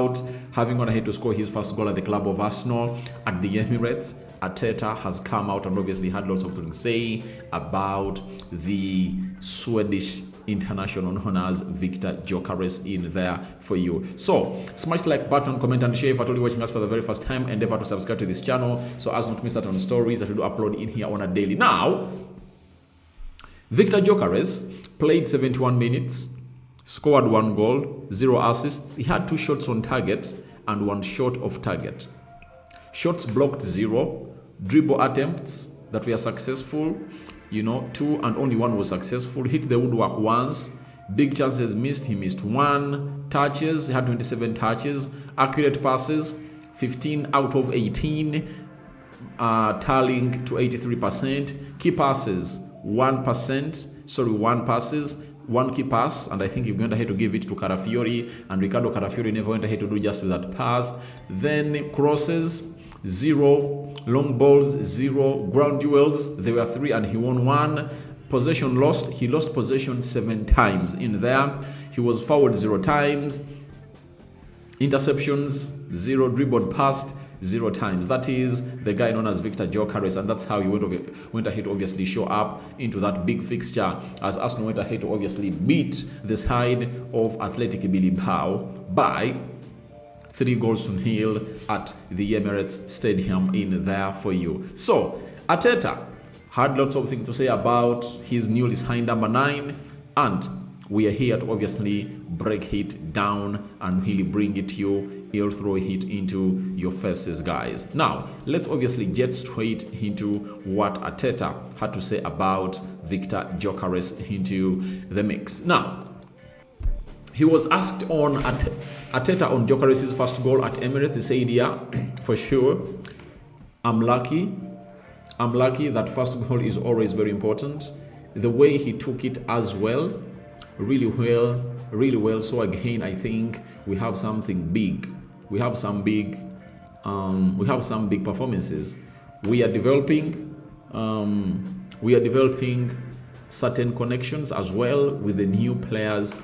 about having gone ahead to score his first goal at the club of Arsenal at the Emirates, Arteta has come out and obviously had lots of things to say about the Swedish international known as Viktor Gyokeres in there for you. So smash the like button, comment and share if at all you're watching us for the very first time. Endeavor to subscribe to this channel so as not to miss out on stories that we do upload in here on a daily. Now, Viktor Gyokeres played 71 minutes, scored 1 goal, 0 assists. He had 2 shots on target and 1 short of target. Shots blocked 0, dribble attempts that were successful, 2 and only 1 was successful. Hit the woodwork once. Big chances missed, he missed 1. Touches, he had 27 touches. Accurate passes, 15 out of 18, tallying to 83%. Key passes, 1 passes. 1 key pass, and I think he went ahead to give it to Carafiori, and Ricardo Carafiori never went ahead to do just that pass. Then crosses, 0. Long balls, 0. Ground duels, there were 3 and he won 1. Possession lost, he lost possession 7 times in there. He was fouled 0 times. Interceptions, 0. Dribbled past, 0 times. That is the guy known as Viktor Gyokeres, and that's how he went ahead to obviously show up into that big fixture as Arsenal went ahead to obviously beat the side of Athletic Bilbao by 3-0 at the Emirates Stadium in there for you. So Arteta had lots of things to say about his newly signed number 9, and we are here to obviously break it down and really bring it to you. He'll throw it into your faces, guys. Now, let's obviously get straight into what Arteta had to say about Viktor Gyokeres into the mix. Now, he was asked on Arteta on Gyokeres' first goal at Emirates. He said, yeah, for sure, I'm lucky. That first goal is always very important. The way he took it as well, really well. So again, I think we have something big. We have some big performances. We are developing certain connections as well with the new players.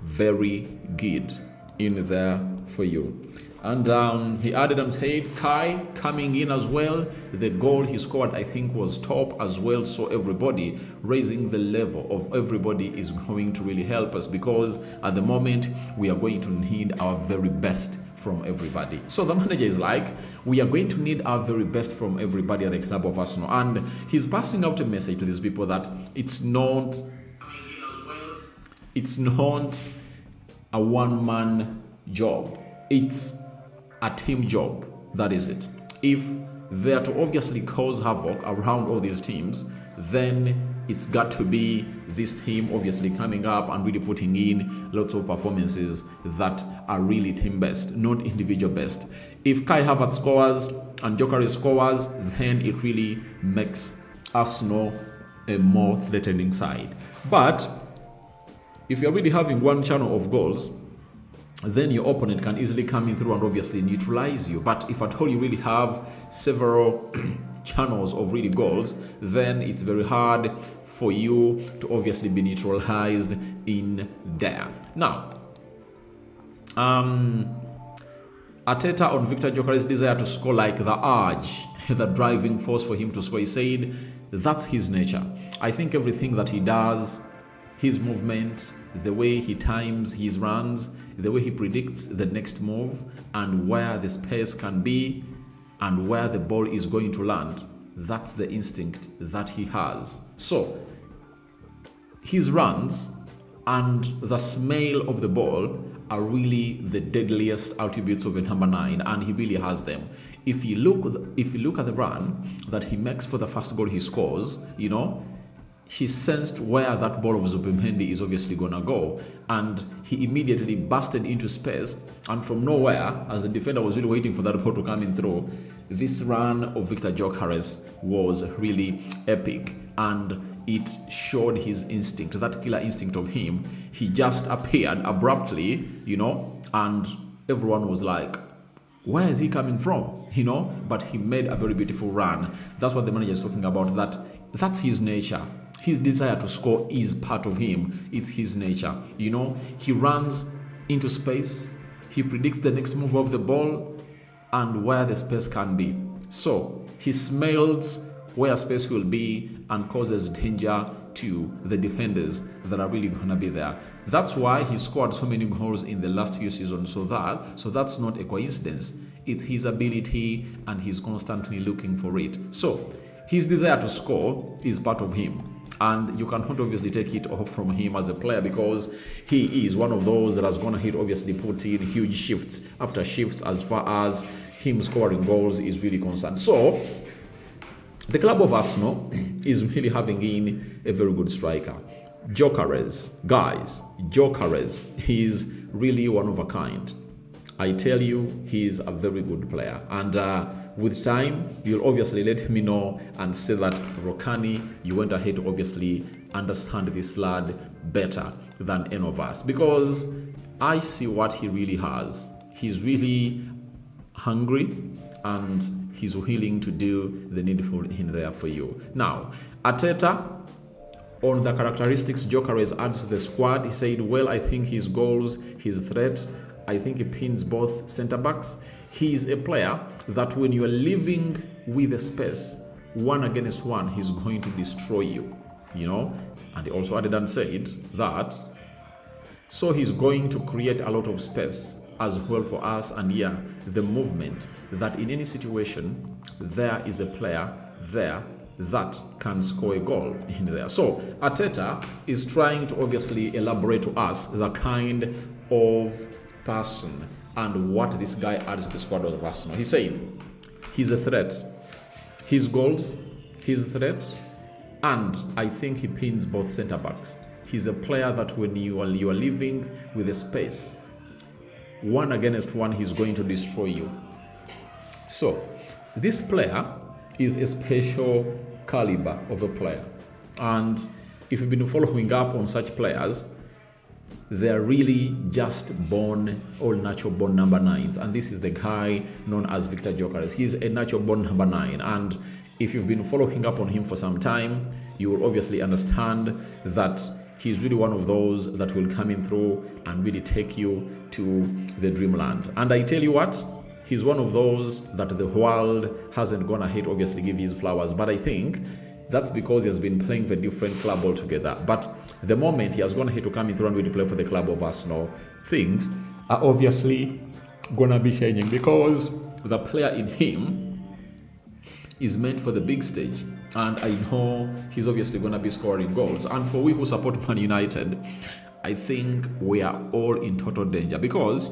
Very good in there for you. And he added and said, Kai coming in as well. The goal he scored, I think, was top as well. So everybody, raising the level of everybody is going to really help us, because at the moment we are going to need our very best from everybody. So the manager is like, we are going to need our very best from everybody at the club of Arsenal. And he's passing out a message to these people that it's not a one-man job. It's a team job. That is it. If they are to obviously cause havoc around all these teams, then it's got to be this team obviously coming up and really putting in lots of performances that are really team best, not individual best. If Kai Havertz scores and Gyokeres scores, then it really makes Arsenal a more threatening side. But if you're really having one channel of goals, then your opponent can easily come in through and obviously neutralize you. But if at all you really have several channels of really goals, then it's very hard for you to obviously be neutralized in there. Now, Arteta on Viktor Gyokeres' desire to score, like the urge, the driving force for him to score. He said that's his nature. I think everything that he does, his movement, the way he times his runs, the way he predicts the next move and where the space can be and where the ball is going to land, that's the instinct that he has. So his runs and the smell of the ball are really the deadliest attributes of a number 9, and he really has them. If you look at the run that he makes for the first goal he scores, he sensed where that ball of Zubimendi is obviously gonna go, and he immediately busted into space, and from nowhere, as the defender was really waiting for that ball to come in through, this run of Viktor Gyokeres was really epic, and it showed his instinct, that killer instinct of him. He just appeared abruptly, and everyone was like, where is he coming from? But he made a very beautiful run. That's what the manager is talking about, that's his nature. His desire to score is part of him. It's his nature. He runs into space He predicts the next move of the ball and where the space can be. So he smells where space will be and causes danger to the defenders that are really going to be there. That's why he scored so many goals in the last few seasons. So that's not a coincidence. It's his ability, and he's constantly looking for it. So his desire to score is part of him, and you cannot obviously take it off from him as a player, because he is one of those that has gone ahead, obviously put in huge shifts after shifts as far as him scoring goals is really concerned. So the club of Arsenal is really having in a very good striker. Gyokeres, guys, Gyokeres, he's really one of a kind. I tell you, he's a very good player. And with time, you'll obviously let me know and say that, Rokani, you went ahead to obviously understand this lad better than any of us. Because I see what he really has. He's really hungry, and he's willing to do the needful in there for you. Now, Arteta, on the characteristics Gyokeres adds to the squad, he said, well, I think his goals, his threat, I think he pins both centre-backs. He's a player that when you are living with a space, one against one, he's going to destroy you, And he also added and said that, so he's going to create a lot of space as well for us. And the movement that in any situation, there is a player there that can score a goal in there. So Arteta is trying to obviously elaborate to us the kind of person and what this guy adds to the squad of Arsenal. He's saying he's a threat. His goals, his threat, and I think he pins both centre backs. He's a player that when you are living with a space, one against one, he's going to destroy you. So this player is a special caliber of a player, and if you've been following up on such players, they're really just born, all natural born number 9s. And this is the guy known as Viktor Gyokeres. He's a natural born number 9. And if you've been following up on him for some time, you will obviously understand that he's really one of those that will come in through and really take you to the dreamland. And I tell you what, he's one of those that the world hasn't gone ahead, obviously give his flowers. But I think that's because he has been playing for a different club altogether. But the moment he has gone ahead to come in through and really play for the club of Arsenal, things are obviously gonna be changing, because the player in him is meant for the big stage. And I know he's obviously gonna be scoring goals. And for we who support Man United, I think we are all in total danger, because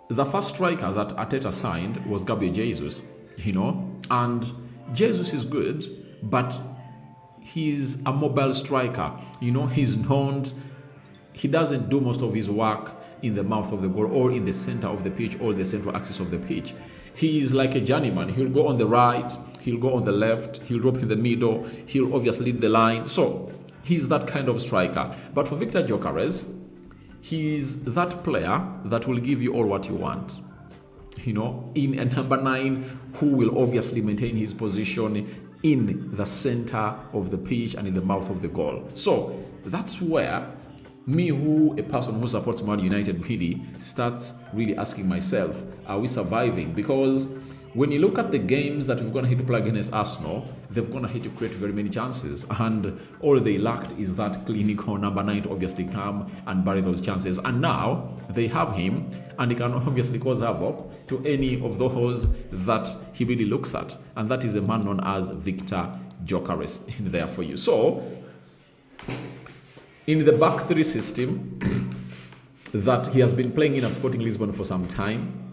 the first striker that Arteta signed was Gabriel Jesus, and Jesus is good, but he's a mobile striker. He's known, he doesn't do most of his work in the mouth of the goal or in the center of the pitch or the central axis of the pitch. He's like a journeyman. He'll go on the right, he'll go on the left, he'll drop in the middle, he'll obviously lead the line. So he's that kind of striker. But for Viktor Gyokeres, he's that player that will give you all what you want. In a number 9 who will obviously maintain his position in the center of the pitch and in the mouth of the goal. So that's where me, a person who supports Man United, really starts really asking myself, are we surviving? Because when you look at the games that we've gone ahead to play against Arsenal, they've gone ahead to create very many chances, and all they lacked is that clinical number 9 to obviously come and bury those chances. And now they have him, and he can obviously cause havoc to any of those that he really looks at, and that is a man known as Viktor Gyokeres in there for you. So in the back 3 system that he has been playing in at Sporting Lisbon for some time,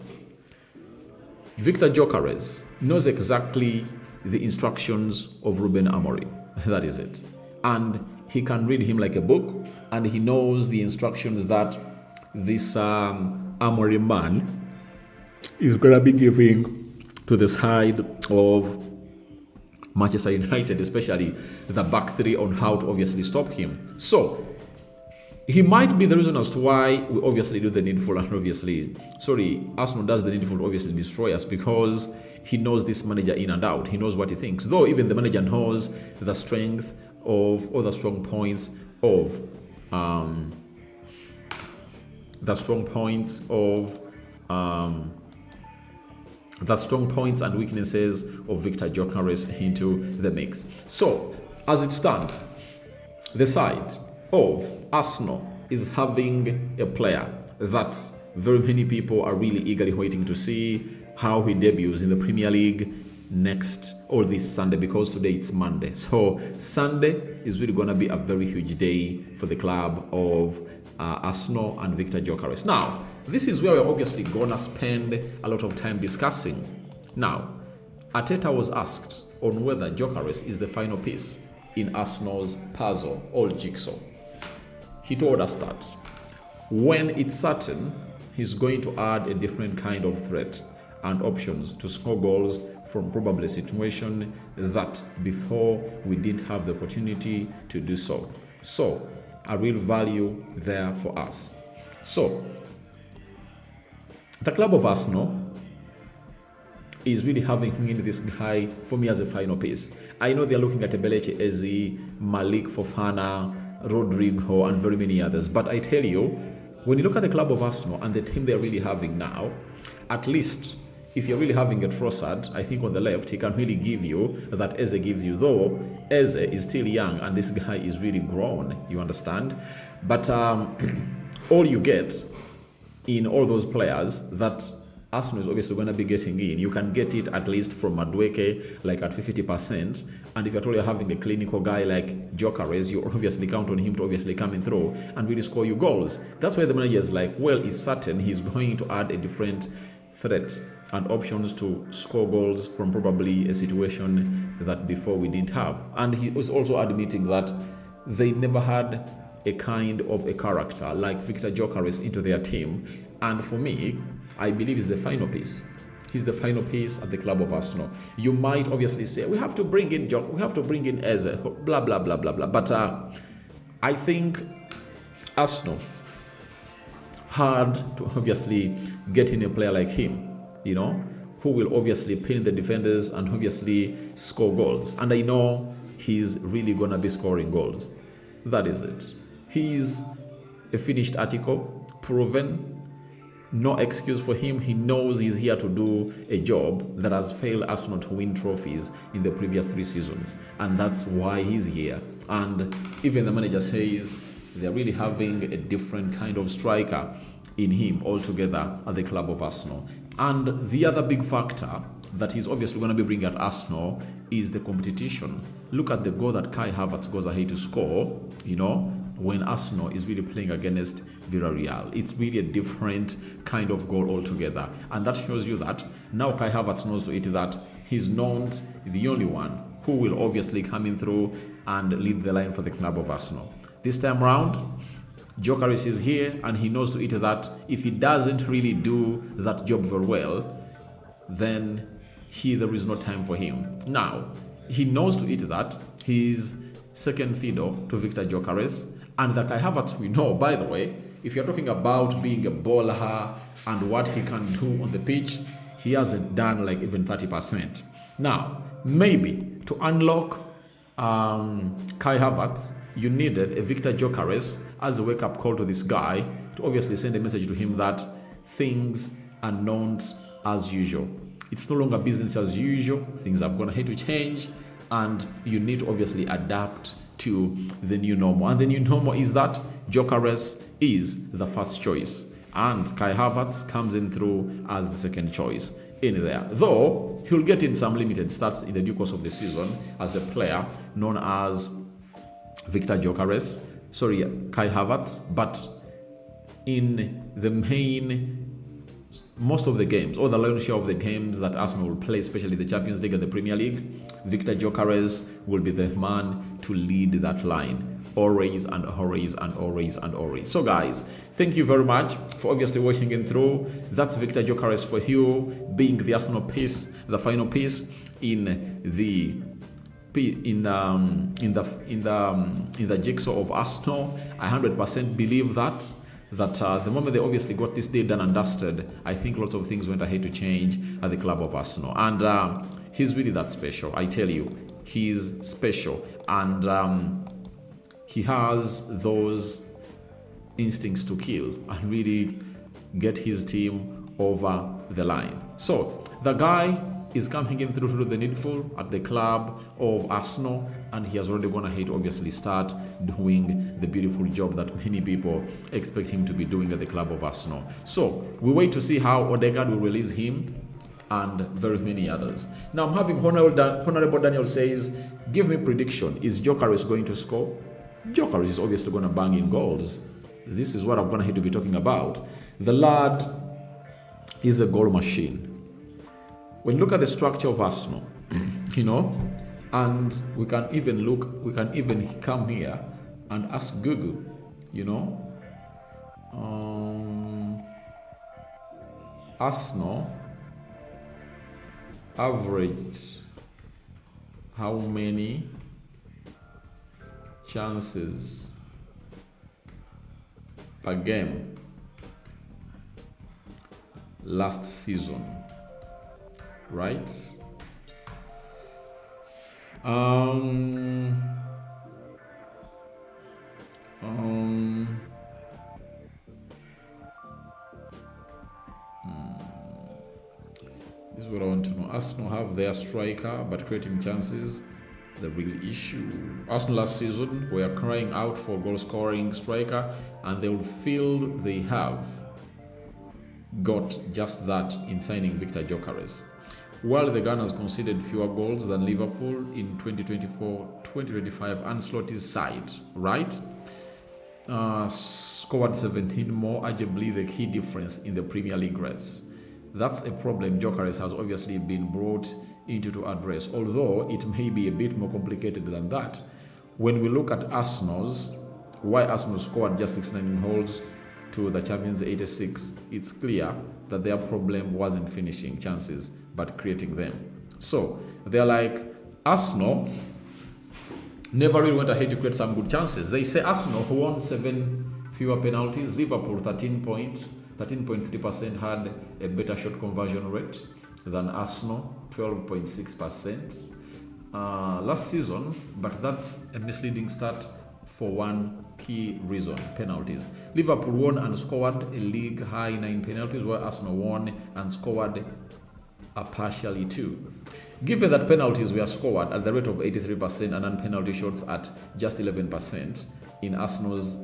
Viktor Gyokeres knows exactly the instructions of Ruben Amorim. That is it. And he can read him like a book, and he knows the instructions that this Amorim man is going to be giving to the side of Manchester United, especially the back 3, on how to obviously stop him. So he might be the reason as to why we obviously do the needful, and Arsenal does the needful to obviously destroy us, because he knows this manager in and out. He knows what he thinks. Though even the manager knows the strength of, or the strong points of the strong points and weaknesses of Viktor Gyokeres into the mix. So, as it stands, the side of Arsenal is having a player that very many people are really eagerly waiting to see how he debuts in the Premier League this Sunday, because today it's Monday. So Sunday is really going to be a very huge day for the club of Arsenal and Viktor Gyokeres. Now, this is where we're obviously going to spend a lot of time discussing. Now, Arteta was asked on whether Gyokeres is the final piece in Arsenal's puzzle or jigsaw. He told us that when it's certain, he's going to add a different kind of threat and options to score goals from probably a situation that before we didn't have the opportunity to do so. So, a real value there for us. So, the club of Arsenal is really having in this guy for me as a final piece. I know they're looking at Ebelechi Eze, Malik Fofana, Rodrigo, and very many others. But I tell you, when you look at the club of Arsenal and the team they're really having now, at least if you're really having a Trossard, I think on the left, he can really give you that Eze gives you, though Eze is still young and this guy is really grown, you understand? But all you get in all those players that Arsenal is obviously going to be getting in, you can get it at least from Madueke, like at 50%. And if you're totally having a clinical guy like Gyokeres, you obviously count on him to obviously coming through and really score you goals. That's why the manager is like, well, it's certain he's going to add a different threat and options to score goals from probably a situation that before we didn't have. And he was also admitting that they never had a kind of a character like Viktor Gyokeres into their team. And for me, I believe he's the final piece. He's the final piece at the club of Arsenal. You might obviously say, we have to bring in we have to bring in Eze, blah, blah, blah, blah, blah. But I think Arsenal had to obviously get in a player like him, who will obviously pin the defenders and obviously score goals. And I know he's really going to be scoring goals. That is it. He's a finished article, proven. No excuse for him. He knows he's here to do a job that has failed Arsenal to win trophies in the previous 3 seasons. And that's why he's here. And even the manager says they're really having a different kind of striker in him altogether at the club of Arsenal. And the other big factor that he's obviously going to be bringing at Arsenal is the competition. Look at the goal that Kai Havertz goes ahead to score, when Arsenal is really playing against Villarreal. It's really a different kind of goal altogether. And that shows you that now Kai Havertz knows to it that he's not the only one who will obviously come in through and lead the line for the club of Arsenal. This time round, Gyokeres is here and he knows to it that if he doesn't really do that job very well, then there is no time for him. Now, he knows to it that he's second fiddle to Viktor Gyokeres, and the Kai Havertz we know, by the way, if you're talking about being a bowler and what he can do on the pitch, he hasn't done like even 30%. Now, maybe to unlock Kai Havertz, you needed a Viktor Gyokeres as a wake-up call to this guy to obviously send a message to him that things are not as usual. It's no longer business as usual. Things are going to have to change, and you need to obviously adapt to the new normal. And the new normal is that Gyokeres is the first choice, and Kai Havertz comes in through as the second choice in there. Though he'll get in some limited stats in the due course of the season as a player known as Kai Havertz, but in the most of the games, or the lion's share of the games that Arsenal will play, especially the Champions League and the Premier League, Viktor Gyokeres will be the man to lead that line. Always and always and always and always. So guys, thank you very much for obviously watching in through. That's Viktor Gyokeres for you, being the Arsenal piece, the final piece in the jigsaw of Arsenal. I 100% believe that the moment they obviously got this deal done and dusted, I think lots of things went ahead to change at the club of Arsenal. And he's really that special. I tell you, he's special. And he has those instincts to kill and really get his team over the line. So the guy is coming in through the needful at the club of Arsenal, and he has already gone ahead, obviously, start doing the beautiful job that many people expect him to be doing at the club of Arsenal. So we wait to see how Odegaard will release him and very many others. Now I'm having Honorable Daniel says, give me prediction. Is Gyokeres going to score? Gyokeres is obviously going to bang in goals. This is what I'm going to have to be talking about. The lad is a goal machine. When you look at the structure of Arsenal, and we can even come here and ask Google, Arsenal averaged how many chances per game last season, right? This is what I want to know. Arsenal have their striker, but creating chances, the real issue. Arsenal last season were crying out for goal-scoring striker, and they will feel they have got just that in signing Viktor Gyokeres. While the Gunners conceded fewer goals than Liverpool in 2024-2025, Ancelotti's side, right, scored 17 more, arguably the key difference in the Premier League race. That's a problem Gyokeres has obviously been brought into to address, although it may be a bit more complicated than that. When we look at why Arsenal scored just 69 goals to the champions 86, it's clear that their problem wasn't finishing chances, but creating them. So they're like, Arsenal never really went ahead to create some good chances. They say Arsenal, who won 7 fewer penalties, Liverpool 13.3% had a better shot conversion rate than Arsenal, 12.6% last season, but that's a misleading stat for one key reason: penalties. Liverpool won and scored a league high 9 penalties, while Arsenal won and scored a partially 2. Given that penalties were scored at the rate of 83% and non-penalty shots at just 11% in Arsenal's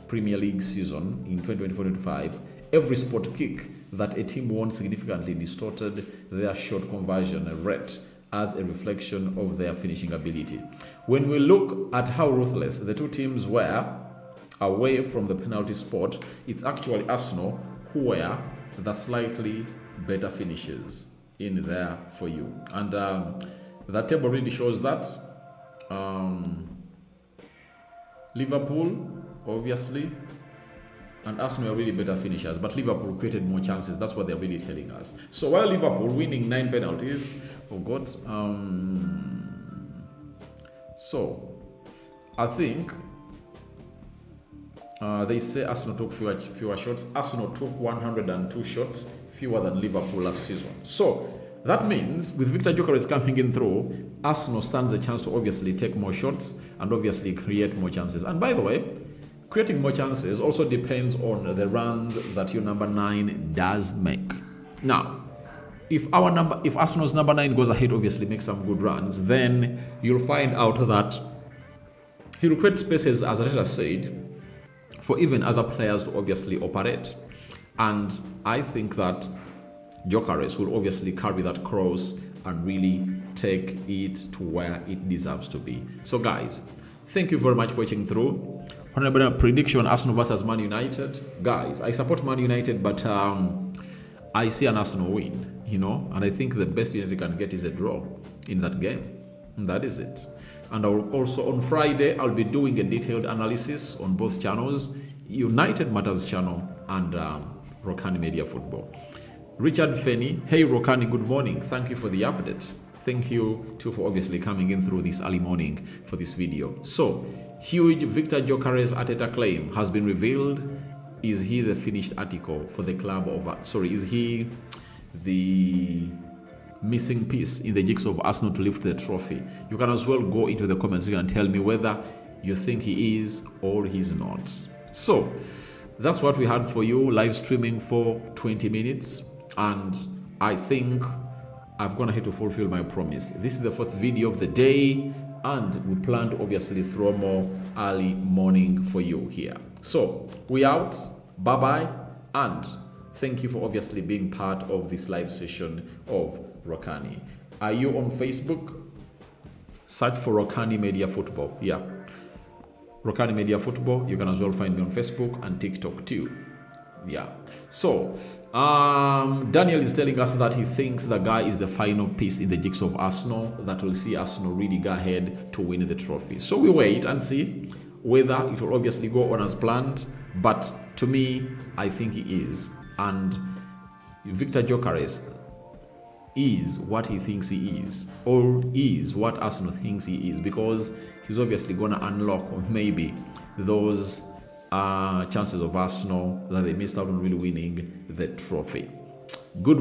Premier League season in 2024-25, every spot kick that a team won significantly distorted their shot conversion rate as a reflection of their finishing ability. When we look at how ruthless the two teams were away from the penalty spot, it's actually Arsenal who were the slightly better finishers in there for you. And that table really shows that Liverpool, obviously, and Arsenal are really better finishers, but Liverpool created more chances. That's what they're really telling us. So while Liverpool winning 9 penalties, so I think they say Arsenal took fewer shots. Arsenal took 102 shots fewer than Liverpool last season. So that means with Viktor Gyokeres coming in through, Arsenal stands a chance to obviously take more shots and obviously create more chances. And by the way, creating more chances also depends on the runs that your number 9 does make. Now, if Arsenal's number 9 goes ahead, obviously makes some good runs, then you'll find out that he'll create spaces, as Arteta said, for even other players to obviously operate. And I think that Gyokeres will obviously carry that cross and really take it to where it deserves to be. So guys, thank you very much for watching through. Honorable prediction: Arsenal versus Man United. Guys, I support Man United, but I see an Arsenal win, and I think the best United can get is a draw in that game. And that is it. And also on Friday, I'll be doing a detailed analysis on both channels, United Matters channel and Rokani Media Football. Richard Fenny, hey Rokani, good morning. Thank you for the update. Thank you too for obviously coming in through this early morning for this video. So, huge Viktor Gyokeres Arteta claim has been revealed. Is he the finished article for the club of... is he the missing piece in the jigsaw of Arsenal to lift the trophy? You can as well go into the comments and tell me whether you think he is or he's not. So, that's what we had for you, live streaming for 20 minutes. And I think I've gone ahead to fulfill my promise. This is the fourth video of the day, and we plan to obviously throw more early morning for you here. So we out. Bye bye, and thank you for obviously being part of this live session of Rokani. Are you on Facebook? Search for Rokani Media Football. Yeah, Rokani Media Football. You can as well find me on Facebook and TikTok too. Yeah. So Daniel is telling us that he thinks the guy is the final piece in the jigsaw of Arsenal that will see Arsenal really go ahead to win the trophy. So we wait and see whether it will obviously go on as planned. But to me, I think he is. And Viktor Gyokeres is what he thinks he is, or is what Arsenal thinks he is, because he's obviously going to unlock maybe those chances of Arsenal that they missed out on really winning the trophy. Good morning.